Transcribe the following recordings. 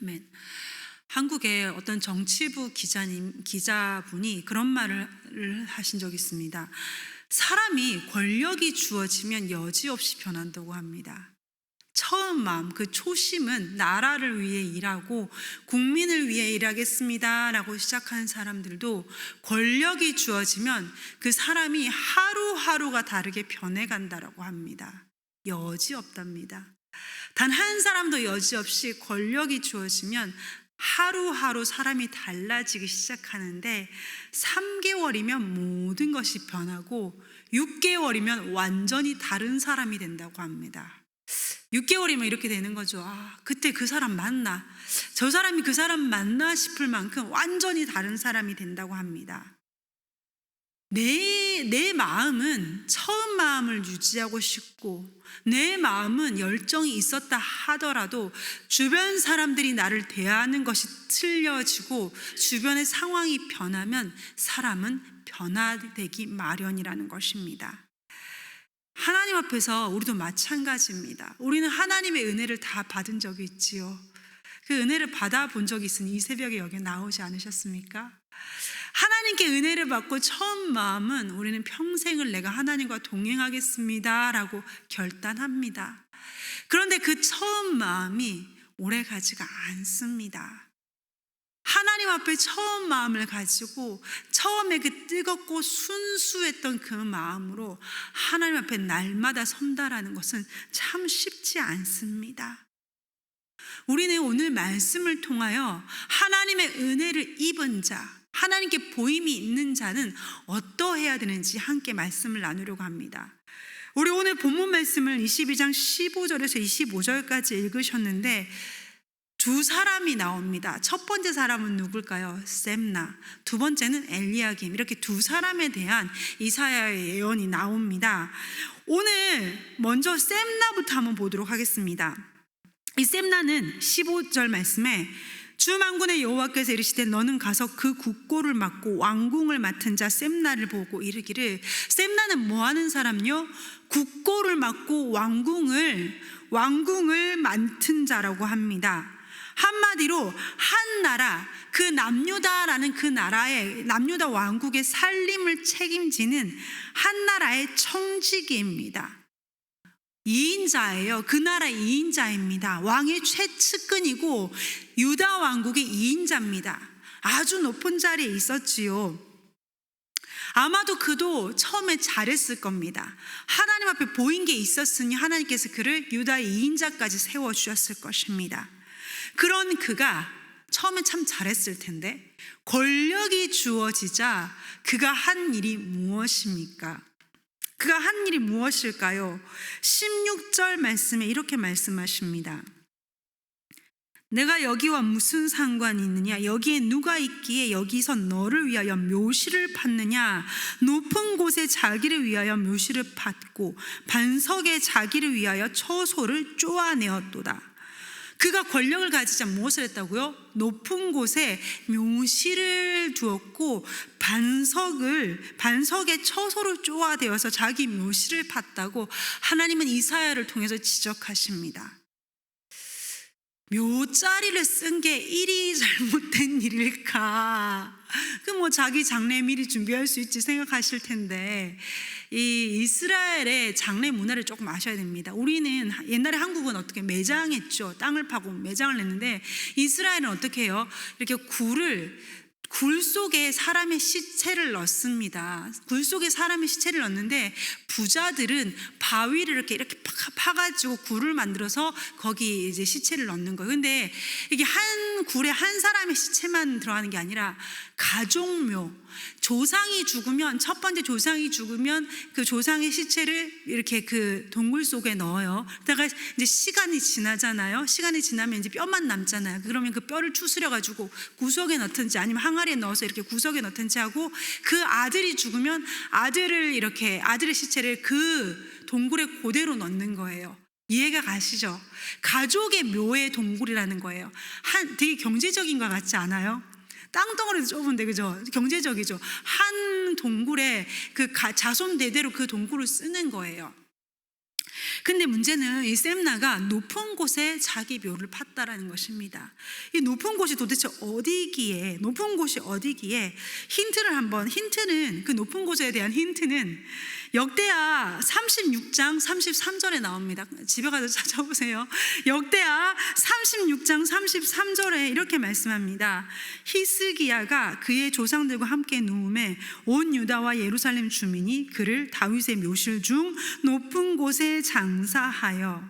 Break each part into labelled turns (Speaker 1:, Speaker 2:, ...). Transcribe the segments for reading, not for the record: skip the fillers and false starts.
Speaker 1: 아멘. 한국의 어떤 정치부 기자분이 그런 말을 하신 적이 있습니다. 사람이 권력이 주어지면 여지없이 변한다고 합니다. 처음 마음, 그 초심은 나라를 위해 일하고 국민을 위해 일하겠습니다 라고 시작하는 사람들도 권력이 주어지면 그 사람이 하루하루가 다르게 변해간다라고 합니다. 여지없답니다. 단 한 사람도 여지없이 권력이 주어지면 하루하루 사람이 달라지기 시작하는데 3개월이면 모든 것이 변하고 6개월이면 완전히 다른 사람이 된다고 합니다. 6개월이면 이렇게 되는 거죠. 그때 그 사람 맞나? 저 사람이 그 사람 맞나 싶을 만큼 완전히 다른 사람이 된다고 합니다. 내 마음은 처음 마음을 유지하고 싶고 내 마음은 열정이 있었다 하더라도 주변 사람들이 나를 대하는 것이 틀려지고 주변의 상황이 변하면 사람은 변화되기 마련이라는 것입니다. 하나님 앞에서 우리도 마찬가지입니다. 우리는 하나님의 은혜를 다 받은 적이 있지요. 그 은혜를 받아본 적이 있으니 이 새벽에 여기 나오지 않으셨습니까? 하나님께 은혜를 받고 처음 마음은 우리는 평생을 내가 하나님과 동행하겠습니다 라고 결단합니다. 그런데 그 처음 마음이 오래가지가 않습니다. 하나님 앞에 처음 마음을 가지고 처음에 그 뜨겁고 순수했던 그 마음으로 하나님 앞에 날마다 선다라는 것은 참 쉽지 않습니다. 우리는 오늘 말씀을 통하여 하나님의 은혜를 입은 자, 하나님께 보임이 있는 자는 어떠해야 되는지 함께 말씀을 나누려고 합니다. 우리 오늘 본문 말씀을 22장 15절에서 25절까지 읽으셨는데 두 사람이 나옵니다. 첫 번째 사람은 누굴까요? 셈나. 두 번째는 엘리야김. 이렇게 두 사람에 대한 이사야의 예언이 나옵니다. 오늘 먼저 셈나부터 한번 보도록 하겠습니다. 이 셈나는 15절 말씀에 주 만군의 여호와께서 이르시되 너는 가서 그 국고를 맡고 왕궁을 맡은 자 셈나를 보고 이르기를. 셈나는 뭐 하는 사람요? 국고를 맡고 왕궁을 맡은 자라고 합니다. 한마디로 한 나라, 그 남유다라는 그 나라의 남유다 왕국의 살림을 책임지는 한 나라의 청지기입니다. 2인자예요. 그 나라 2인자입니다. 왕의 최측근이고 유다 왕국의 2인자입니다. 아주 높은 자리에 있었지요. 아마도 그도 처음에 잘했을 겁니다. 하나님 앞에 보인 게 있었으니 하나님께서 그를 유다 2인자까지 세워주셨을 것입니다. 그런 그가 처음에 참 잘했을 텐데 권력이 주어지자 그가 한 일이 무엇입니까? 그가 한 일이 무엇일까요? 16절 말씀에 이렇게 말씀하십니다. 내가 여기와 무슨 상관이 있느냐? 여기에 누가 있기에 여기서 너를 위하여 묘시를 팠느냐? 높은 곳에 자기를 위하여 묘시를 팠고 반석에 자기를 위하여 처소를 쪼아내었도다. 그가 권력을 가지자 무엇을 했다고요? 높은 곳에 묘시를 두었고 반석에 처소를 쪼아대어서 자기 묘시를 팠다고 하나님은 이사야를 통해서 지적하십니다. 묘자리를 쓴 게 일이 잘못된 일일까? 자기 장례 미리 준비할 수 있지 생각하실 텐데 이 이스라엘의 장례 문화를 조금 아셔야 됩니다. 우리는 옛날에 한국은 어떻게 매장했죠. 땅을 파고 매장을 냈는데 이스라엘은 어떻게 해요? 이렇게 굴 속에 사람의 시체를 넣습니다. 굴 속에 사람의 시체를 넣는데 부자들은 바위를 이렇게 파가지고 굴을 만들어서 거기 이제 시체를 넣는 거예요. 근데 이게 한 굴에 한 사람의 시체만 들어가는 게 아니라 가족묘, 조상이 죽으면 첫 번째 조상이 죽으면 그 조상의 시체를 이렇게 그 동굴 속에 넣어요. 그러다가 이제 시간이 지나잖아요. 시간이 지나면 이제 뼈만 남잖아요. 그러면 그 뼈를 추스려 가지고 구석에 넣든지 아니면 항아리에 넣어서 이렇게 구석에 넣든지 하고 그 아들이 죽으면 아들의 시체를 그 동굴에 그대로 넣는 거예요. 이해가 가시죠? 가족의 묘의 동굴이라는 거예요. 되게 경제적인 것 같지 않아요? 땅덩어리도 좁은데 그죠? 경제적이죠. 한 동굴에 그 자손 대대로 그 동굴을 쓰는 거예요. 근데 문제는 이 셈나가 높은 곳에 자기 묘를 팠다라는 것입니다. 이 높은 곳이 도대체 어디기에, 높은 곳이 어디기에, 힌트는, 그 높은 곳에 대한 힌트는 역대하 36장 33절에 나옵니다. 집에 가서 찾아보세요. 역대하 36장 33절에 이렇게 말씀합니다. 히스기야가 그의 조상들과 함께 누움에 온 유다와 예루살렘 주민이 그를 다윗의 묘실 중 높은 곳에 장사하여.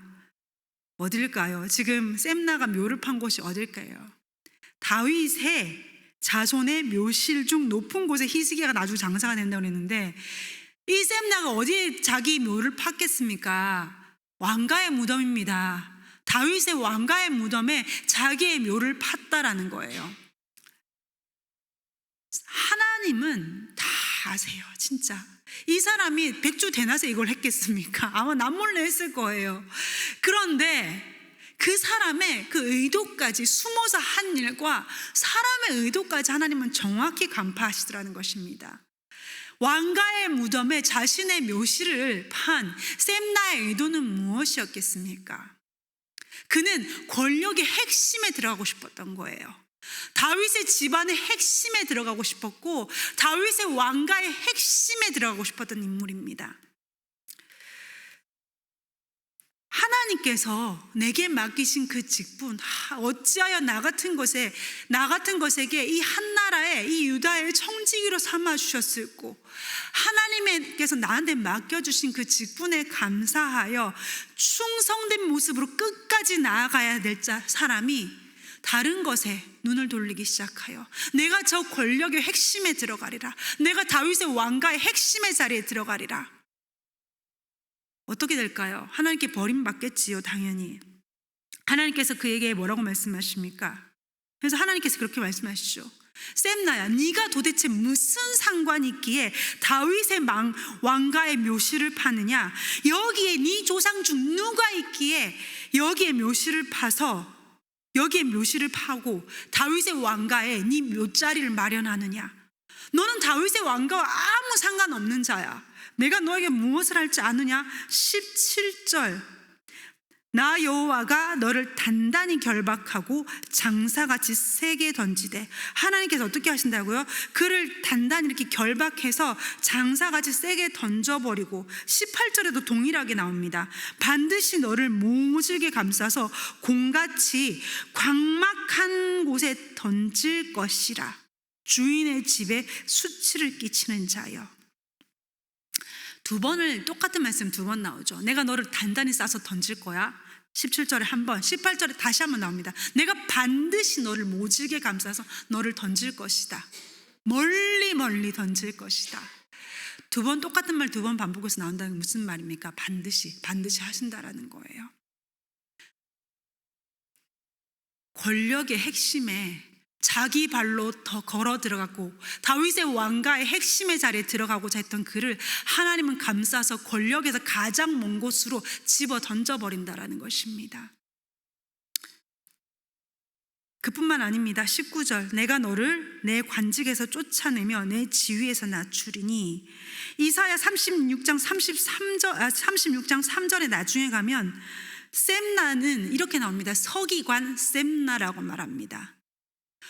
Speaker 1: 어딜까요? 지금 셈나가 묘를 판 곳이 어딜까요? 다윗의 자손의 묘실 중 높은 곳에 히스기야가 나중에 장사가 된다고 했는데, 이 셈나가 어디에 자기 묘를 팠겠습니까? 왕가의 무덤입니다. 다윗의 왕가의 무덤에 자기의 묘를 팠다라는 거예요. 하나님은 다 아세요, 진짜. 이 사람이 백주 대낮에 이걸 했겠습니까? 아마 남몰래 했을 거예요. 그런데 그 사람의 그 의도까지, 숨어서 한 일과 사람의 의도까지 하나님은 정확히 간파하시더라는 것입니다. 왕가의 무덤에 자신의 묘실을 판 셈나의 의도는 무엇이었겠습니까? 그는 권력의 핵심에 들어가고 싶었던 거예요. 다윗의 집안의 핵심에 들어가고 싶었고, 다윗의 왕가의 핵심에 들어가고 싶었던 인물입니다. 하나님께서 내게 맡기신 그 직분, 어찌하여 나 같은 것에게 이 한 나라에, 이 유다의 청지기로 삼아 주셨을꼬. 하나님께서 나한테 맡겨주신 그 직분에 감사하여 충성된 모습으로 끝까지 나아가야 될 사람이 다른 것에 눈을 돌리기 시작하여 내가 저 권력의 핵심에 들어가리라, 내가 다윗의 왕가의 핵심의 자리에 들어가리라. 어떻게 될까요? 하나님께 버림받겠지요, 당연히. 하나님께서 그에게 뭐라고 말씀하십니까? 그래서 하나님께서 그렇게 말씀하시죠. 셈나야, 네가 도대체 무슨 상관이 있기에 다윗의 왕가의 묘실을 파느냐? 여기에 네 조상 중 누가 있기에 여기에 묘실을 파고 다윗의 왕가에 네 묘자리를 마련하느냐? 너는 다윗의 왕가와 아무 상관없는 자야. 내가 너에게 무엇을 할지 아느냐? 17절, 나 여호와가 너를 단단히 결박하고 장사같이 세게 던지되. 하나님께서 어떻게 하신다고요? 그를 단단히 이렇게 결박해서 장사같이 세게 던져버리고, 18절에도 동일하게 나옵니다. 반드시 너를 모질게 감싸서 공같이 광막한 곳에 던질 것이라. 주인의 집에 수치를 끼치는 자여. 똑같은 말씀 두 번 나오죠. 내가 너를 단단히 싸서 던질 거야. 17절에 한 번, 18절에 다시 한 번 나옵니다. 내가 반드시 너를 모질게 감싸서 너를 던질 것이다. 멀리 멀리 던질 것이다. 똑같은 말 두 번 반복해서 나온다는 게 무슨 말입니까? 반드시 하신다라는 거예요. 권력의 핵심에 자기 발로 더 걸어 들어갔고 다윗의 왕가의 핵심의 자리에 들어가고자 했던 그를 하나님은 감싸서 권력에서 가장 먼 곳으로 집어 던져버린다라는 것입니다. 그뿐만 아닙니다. 19절, 내가 너를 내 관직에서 쫓아내며 내 지위에서 낮추리니. 이사야 36장 3절에 나중에 가면 셈나는 이렇게 나옵니다. 서기관 셈나라고 말합니다.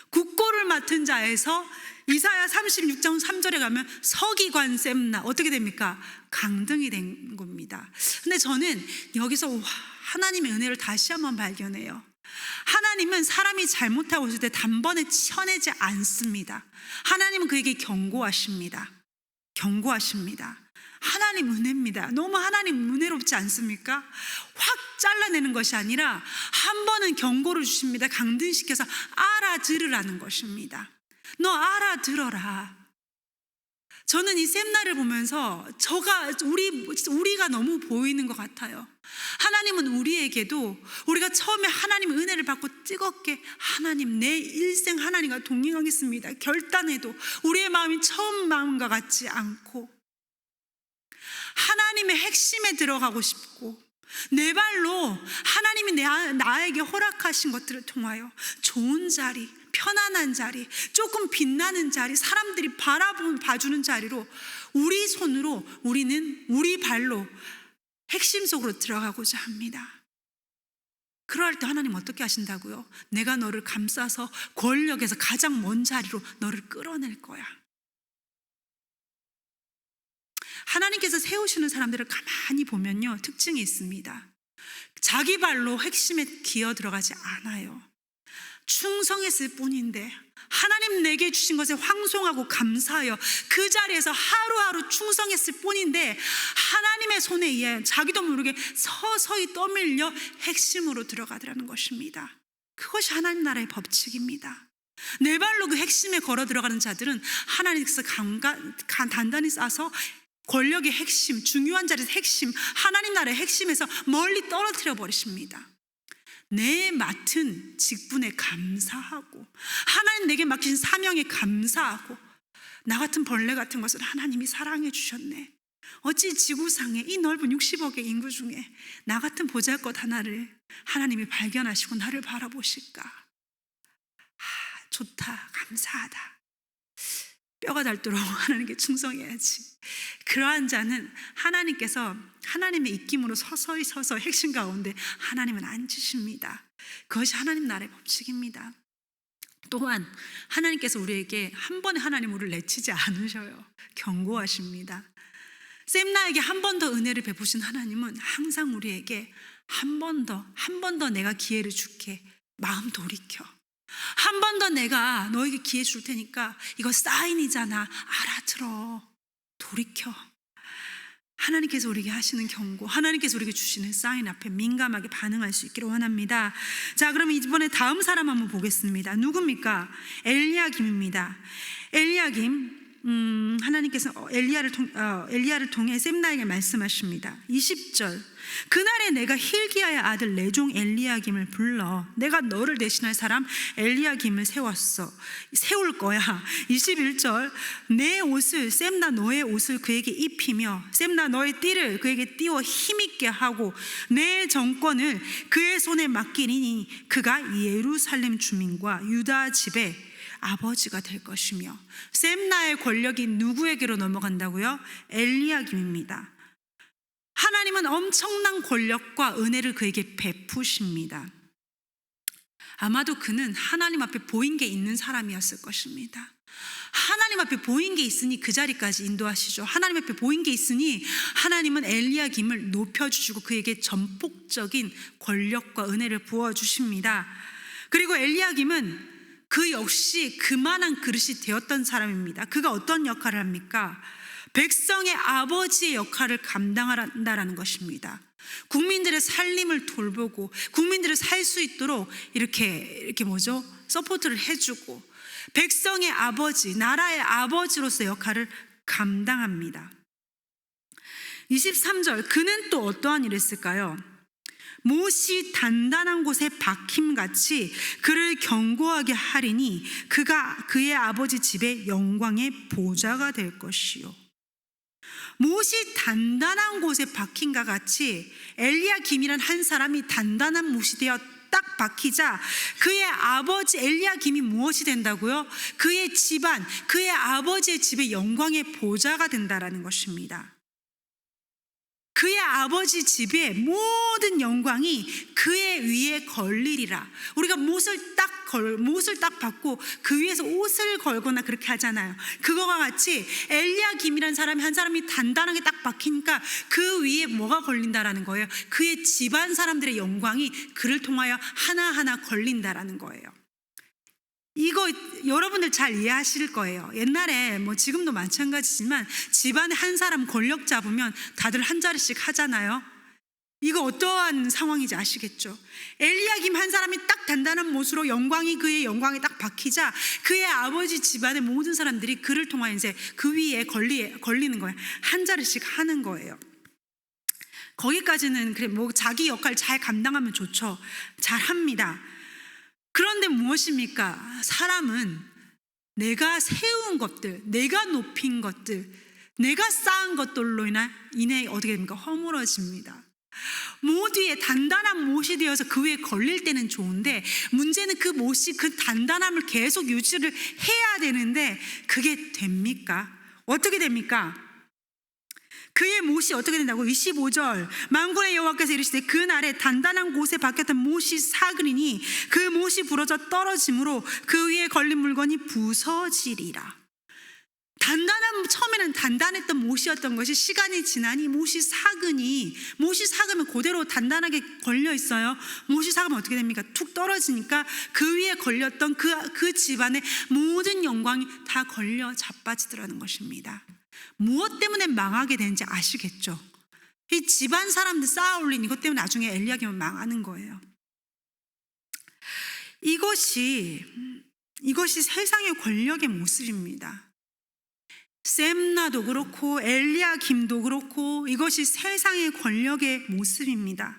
Speaker 1: 국고를 맡은 자에서 이사야 36장 3절에 가면 서기관 셈나, 어떻게 됩니까? 강등이 된 겁니다. 근데 저는 여기서 하나님의 은혜를 다시 한번 발견해요. 하나님은 사람이 잘못하고 있을 때 단번에 쳐내지 않습니다. 하나님은 그에게 경고하십니다. 하나님 은혜입니다. 너무 하나님 은혜롭지 않습니까? 확 잘라내는 것이 아니라 한 번은 경고를 주십니다. 강등시켜서 알아들으라는 것입니다. 너 알아들어라. 저는 이 셈나를 보면서 우리가 너무 보이는 것 같아요. 하나님은 우리에게도 우리가 처음에 하나님의 은혜를 받고 뜨겁게 하나님, 내 일생 하나님과 동행하겠습니다 결단해도 우리의 마음이 처음 마음과 같지 않고 하나님의 핵심에 들어가고 싶고 내 발로 하나님이 나에게 허락하신 것들을 통하여 좋은 자리, 편안한 자리, 조금 빛나는 자리, 사람들이 봐주는 자리로 우리 손으로, 우리 발로 핵심 속으로 들어가고자 합니다. 그럴 때 하나님 어떻게 하신다고요? 내가 너를 감싸서 권력에서 가장 먼 자리로 너를 끌어낼 거야. 하나님께서 세우시는 사람들을 가만히 보면요, 특징이 있습니다. 자기 발로 핵심에 기어 들어가지 않아요. 충성했을 뿐인데 하나님 내게 주신 것에 황송하고 감사하여 그 자리에서 하루하루 충성했을 뿐인데 하나님의 손에 의해 자기도 모르게 서서히 떠밀려 핵심으로 들어가더라는 것입니다. 그것이 하나님 나라의 법칙입니다. 내 발로 그 핵심에 걸어 들어가는 자들은 하나님께서 단단히 싸서 권력의 핵심, 중요한 자리에서 핵심, 하나님 나라의 핵심에서 멀리 떨어뜨려 버리십니다. 내 맡은 직분에 감사하고 하나님 내게 맡긴 사명에 감사하고 나 같은 벌레 같은 것을 하나님이 사랑해 주셨네. 어찌 지구상에 이 넓은 60억의 인구 중에 나 같은 보잘것 하나를 하나님이 발견하시고 나를 바라보실까. 좋다, 감사하다. 뼈가 닳도록 하나님께 충성해야지. 그러한 자는 하나님께서 하나님의 입김으로 서서히 핵심 가운데 하나님은 앉으십니다. 그것이 하나님 나라의 법칙입니다. 또한 하나님께서 우리에게 한 번에 하나님 우리를 내치지 않으셔요. 경고하십니다. 샘나에게 한 번 더 은혜를 베푸신 하나님은 항상 우리에게 한 번 더 내가 기회를 줄게. 마음 돌이켜. 한 번 더 내가 너에게 기회 줄 테니까 이거 사인이잖아. 알아들어. 돌이켜. 하나님께서 우리에게 하시는 경고, 하나님께서 우리에게 주시는 사인 앞에 민감하게 반응할 수 있기를 원합니다. 자, 그러면 이번에 다음 사람 한번 보겠습니다. 누굽니까? 엘리야김입니다. 엘리야김, 하나님께서 엘리야를 통해 셈나에게 말씀하십니다. 20절, 그날에 내가 힐기야의 아들 내 종 엘리야김을 불러 내가 너를 대신할 사람 엘리야김을 세울 거야. 21절, 내 옷을 셈나 너의 옷을 그에게 입히며 셈나 너의 띠를 그에게 띄워 힘있게 하고 내 정권을 그의 손에 맡기니 그가 예루살렘 주민과 유다 집에 아버지가 될 것이며. 셈나의 권력이 누구에게로 넘어간다고요? 엘리야김입니다. 하나님은 엄청난 권력과 은혜를 그에게 베푸십니다. 아마도 그는 하나님 앞에 보인 게 있는 사람이었을 것입니다. 하나님 앞에 보인 게 있으니 그 자리까지 인도하시죠. 하나님 앞에 보인 게 있으니 하나님은 엘리야김을 높여주시고 그에게 전폭적인 권력과 은혜를 부어주십니다. 그리고 엘리야김은 그 역시 그만한 그릇이 되었던 사람입니다. 그가 어떤 역할을 합니까? 백성의 아버지의 역할을 감당한다라는 것입니다. 국민들의 살림을 돌보고 국민들을 살 수 있도록 이렇게 서포트를 해주고 백성의 아버지, 나라의 아버지로서의 역할을 감당합니다. 23절, 그는 또 어떠한 일을 했을까요? 못이 단단한 곳에 박힘같이 그를 견고하게 하리니 그가 그의 아버지 집의 영광의 보좌가 될 것이요. 못이 단단한 곳에 박힌과 같이 엘리야김이란 한 사람이 단단한 못이 되어 딱 박히자 그의 아버지 엘리야김이 무엇이 된다고요? 그의 집안, 그의 아버지의 집의 영광의 보좌가 된다라는 것입니다. 그의 아버지 집의 모든 영광이 그의 위에 걸리리라. 우리가 못을 딱 받고 그 위에서 옷을 걸거나 그렇게 하잖아요. 그거와 같이 엘리야김이라는 사람이 한 사람이 단단하게 딱 박히니까 그 위에 뭐가 걸린다라는 거예요? 그의 집안 사람들의 영광이 그를 통하여 하나하나 걸린다라는 거예요. 이거 여러분들 잘 이해하실 거예요. 옛날에 지금도 마찬가지지만 집안에 한 사람 권력 잡으면 다들 한 자리씩 하잖아요. 이거 어떠한 상황인지 아시겠죠? 엘리야김 한 사람이 딱 단단한 못으로 그의 영광에 딱 박히자 그의 아버지 집안의 모든 사람들이 그를 통하여 이제 그 위에 걸리는 거예요. 한 자리씩 하는 거예요. 거기까지는 자기 역할 잘 감당하면 좋죠. 잘 합니다. 그런데 무엇입니까? 사람은 내가 세운 것들, 내가 높인 것들, 내가 쌓은 것들로 인해 어떻게 됩니까? 허물어집니다. 못 위에 단단한 못이 되어서 그 위에 걸릴 때는 좋은데 문제는 그 못이 그 단단함을 계속 유지를 해야 되는데 그게 됩니까? 어떻게 됩니까? 그의 못이 어떻게 된다고? 25절, 만군의 여호와께서 이르시되 그날에 단단한 곳에 박혔던 못이 사그리니 그 못이 부러져 떨어짐으로 그 위에 걸린 물건이 부서지리라. 처음에는 단단했던 못이었던 것이 시간이 지나니 못이 삭으면 그대로 단단하게 걸려 있어요. 못이 삭으면 어떻게 됩니까? 툭 떨어지니까 그 위에 걸렸던 그 집안의 모든 영광이 다 걸려 자빠지더라는 것입니다. 무엇 때문에 망하게 되는지 아시겠죠? 이 집안 사람들 쌓아 올린 이것 때문에 나중에 엘리야김은 망하는 거예요. 이것이 세상의 권력의 모습입니다. 셈나도 그렇고 엘리야김도 그렇고 이것이 세상의 권력의 모습입니다.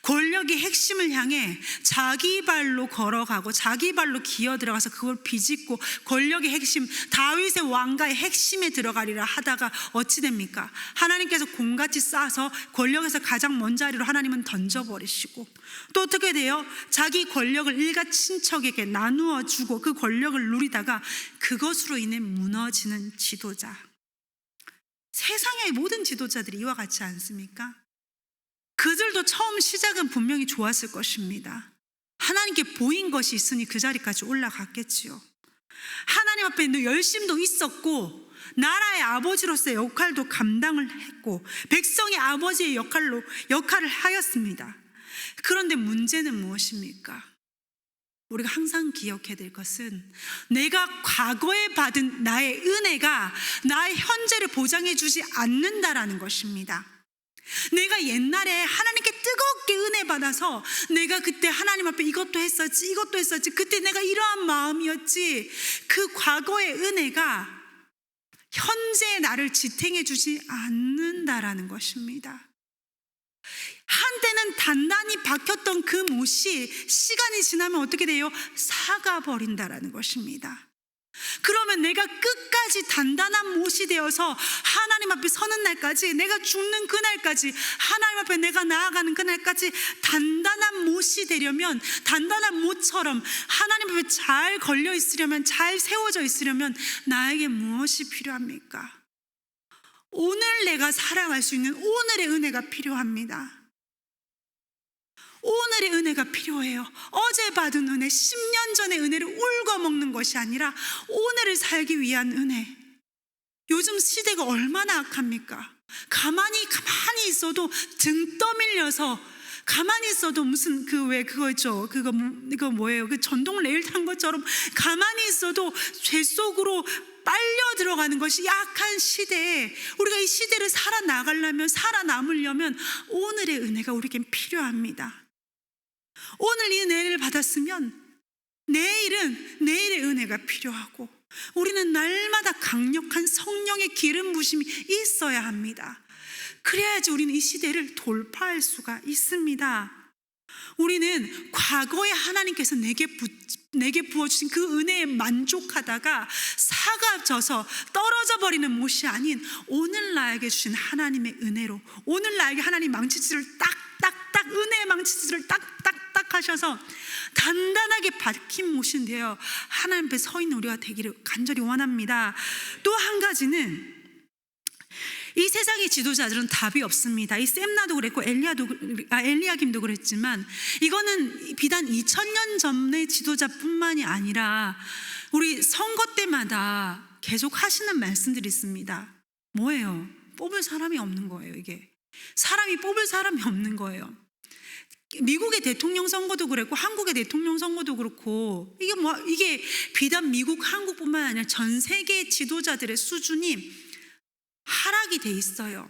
Speaker 1: 권력의 핵심을 향해 자기 발로 걸어가고 자기 발로 기어 들어가서 그걸 비집고 권력의 핵심, 다윗의 왕가의 핵심에 들어가리라 하다가 어찌 됩니까? 하나님께서 공같이 쌓아서 권력에서 가장 먼 자리로 하나님은 던져버리시고, 또 어떻게 돼요? 자기 권력을 일가 친척에게 나누어 주고 그 권력을 누리다가 그것으로 인해 무너지는 지도자. 세상의 모든 지도자들이 이와 같지 않습니까? 그들도 처음 시작은 분명히 좋았을 것입니다. 하나님께 보인 것이 있으니 그 자리까지 올라갔겠지요. 하나님 앞에 열심도 있었고 나라의 아버지로서의 역할도 감당을 했고 백성의 아버지의 역할을 하였습니다. 그런데 문제는 무엇입니까? 우리가 항상 기억해야 될 것은 내가 과거에 받은 나의 은혜가 나의 현재를 보장해 주지 않는다라는 것입니다. 내가 옛날에 하나님께 뜨겁게 은혜 받아서 내가 그때 하나님 앞에 이것도 했었지 그때 내가 이러한 마음이었지, 그 과거의 은혜가 현재의 나를 지탱해 주지 않는다라는 것입니다. 한때는 단단히 박혔던 그 못이 시간이 지나면 어떻게 돼요? 삭아버린다라는 것입니다. 그러면 내가 끝까지 단단한 못이 되어서 하나님 앞에 서는 날까지, 내가 죽는 그날까지, 하나님 앞에 내가 나아가는 그날까지 단단한 못이 되려면, 단단한 못처럼 하나님 앞에 잘 걸려 있으려면, 잘 세워져 있으려면 나에게 무엇이 필요합니까? 오늘 내가 살아갈 수 있는 오늘의 은혜가 필요합니다. 오늘의 은혜가 필요해요. 어제 받은 은혜, 10년 전의 은혜를 울고 먹는 것이 아니라 오늘을 살기 위한 은혜. 요즘 시대가 얼마나 악합니까? 가만히 있어도 등 떠밀려서, 가만히 있어도 무슨 그거 있죠? 그거 뭐예요? 그 전동 레일 탄 것처럼 가만히 있어도 죄 속으로 빨려 들어가는 것이 약한 시대에, 우리가 이 시대를 살아남으려면 오늘의 은혜가 우리에겐 필요합니다. 오늘 이 은혜를 받았으면 내일의 은혜가 필요하고, 우리는 날마다 강력한 성령의 기름 부심이 있어야 합니다. 그래야지 우리는 이 시대를 돌파할 수가 있습니다. 우리는 과거에 하나님께서 내게 부어주신 그 은혜에 만족하다가 사가져서 떨어져 버리는 못이 아닌 오늘 나에게 주신 하나님의 은혜로, 오늘 나에게 하나님 망치질을 딱딱딱, 은혜의 망치질을 딱딱딱 하셔서 단단하게 박힌 못인데요, 하나님 앞에 서 있는 우리가 되기를 간절히 원합니다. 또 한 가지는 이 세상의 지도자들은 답이 없습니다. 이 셈나도 그랬고 엘리야김도 그랬지만, 이거는 비단 2000년 전의 지도자뿐만이 아니라 우리 선거 때마다 계속 하시는 말씀들이 있습니다. 뭐예요? 뽑을 사람이 없는 거예요. 이게 사람이 뽑을 사람이 없는 거예요. 미국의 대통령 선거도 그랬고 한국의 대통령 선거도 그렇고, 이게 비단 미국, 한국뿐만 아니라 전 세계 지도자들의 수준이 하락이 돼 있어요.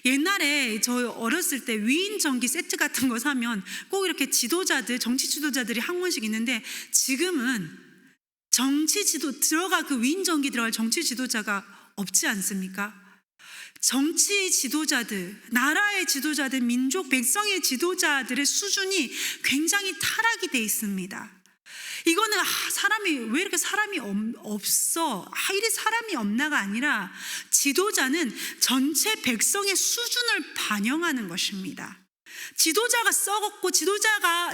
Speaker 1: 옛날에 저 어렸을 때 위인 전기 세트 같은 거 사면 꼭 이렇게 정치 지도자들이 한 권씩 있는데, 지금은 그 위인 전기 들어갈 정치 지도자가 없지 않습니까? 정치 지도자들, 나라의 지도자들, 민족, 백성의 지도자들의 수준이 굉장히 타락이 돼 있습니다. 이거는 왜 이렇게 사람이 없어? 이리 사람이 없나가 아니라, 지도자는 전체 백성의 수준을 반영하는 것입니다. 지도자가 썩었고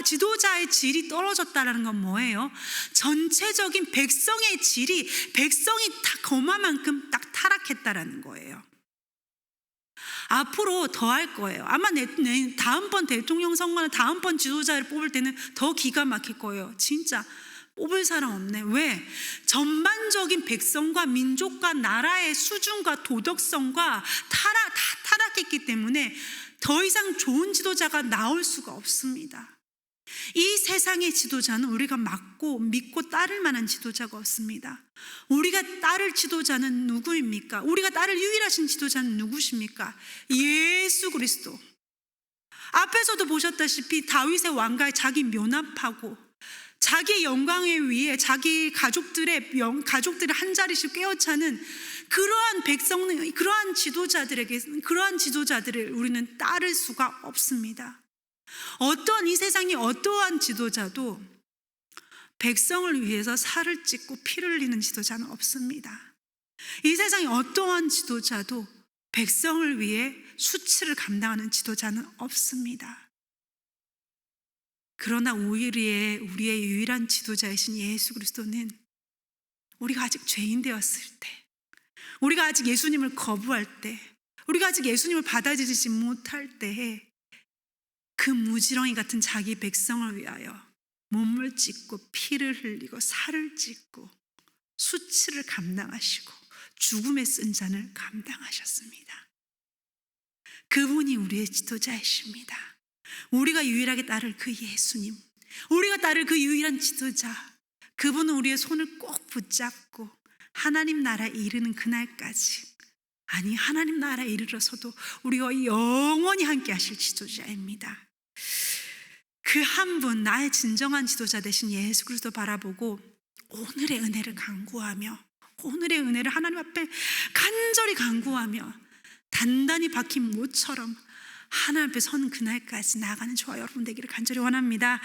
Speaker 1: 지도자의 질이 떨어졌다는 건 뭐예요? 전체적인 백성의 질이, 백성이 다 거만만큼 딱 타락했다라는 거예요. 앞으로 더 할 거예요. 아마 다음번 대통령 선거나 다음번 지도자를 뽑을 때는 더 기가 막힐 거예요. 진짜 뽑을 사람 없네. 왜? 전반적인 백성과 민족과 나라의 수준과 도덕성과 다 타락했기 때문에 더 이상 좋은 지도자가 나올 수가 없습니다. 이 세상의 지도자는 우리가 믿고 따를 만한 지도자가 없습니다. 우리가 따를 지도자는 누구입니까? 우리가 따를 유일하신 지도자는 누구십니까? 예수 그리스도. 앞에서도 보셨다시피 다윗의 왕가에 자기 면합하고 자기의 영광을 위해 자기 가족들의 한 자리씩 꿰어차는 그러한 지도자들을 우리는 따를 수가 없습니다. 이 세상의 어떠한 지도자도 백성을 위해서 살을 찢고 피를 흘리는 지도자는 없습니다. 이 세상의 어떠한 지도자도 백성을 위해 수치를 감당하는 지도자는 없습니다. 그러나 우리의 유일한 지도자이신 예수 그리스도는 우리가 아직 죄인 되었을 때, 우리가 아직 예수님을 거부할 때, 우리가 아직 예수님을 받아들이지 못할 때에 그 무지렁이 같은 자기 백성을 위하여 몸을 찢고 피를 흘리고 살을 찢고 수치를 감당하시고 죽음의 쓴잔을 감당하셨습니다. 그분이 우리의 지도자이십니다. 우리가 유일하게 따를 그 예수님, 우리가 따를 그 유일한 지도자, 그분은 우리의 손을 꼭 붙잡고 하나님 나라에 이르는 그날까지, 아니 하나님 나라에 이르러서도 우리와 영원히 함께 하실 지도자입니다. 그 한 분, 나의 진정한 지도자 되신 예수 그리스도 바라보고 오늘의 은혜를 간구하며, 오늘의 은혜를 하나님 앞에 간절히 간구하며 단단히 박힌 못처럼 하나님 앞에 서는 그날까지 나아가는 저와 여러분 되기를 간절히 원합니다.